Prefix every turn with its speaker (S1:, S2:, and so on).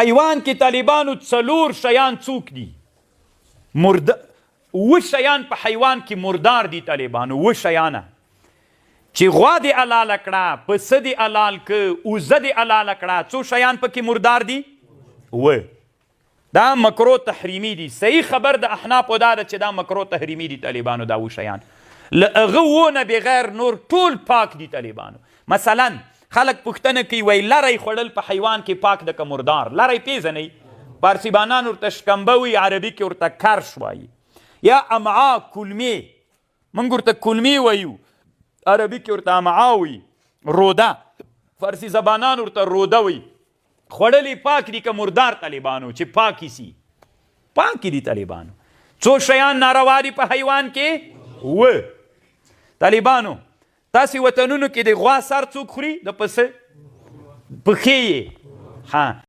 S1: حیوان کې طالبانو 4 شیان څوک دي؟ اوه شیان په حیوان کې مردار دي طالبانو، اوه شیانه چې غوا دې حلاله کړه، پسه دې حلال که، اوزه دې حلاله کړه، څو شیان پکې مردار دي؟ اوه. دا مکرو تحریمي دي. صحیح خبر د احنافو دا ده چې دا مکرو تحریمي دي طالبانو، دا اوه شیان. له هغه اوه نه بغیر نور ټول پاک دي طالبانو. مثلا خلک پوښتنه کوي وایي لری خوړل په حیوان کې پاک ده که مردار؟ لری پیژنئ؟ پارسیبانان ورته شکمبه وایي، عربي کې ورته کرش وایي، یا امعا کلمې، موږ ورته کلمې وایو، عربي کې ورته امعا وایي، روده، فارسي زبانان ورته روده وایي. خوړلې پاک دي که مردار طالبانو؟ چې پاکي سي، پاکي دي طالبانو. څو شیان ناروا دي په حیوان کې؟ اوه. طالبانو تاسې وطنونو کې د غوا سر څوک خوري؟ د پسه پښې یې.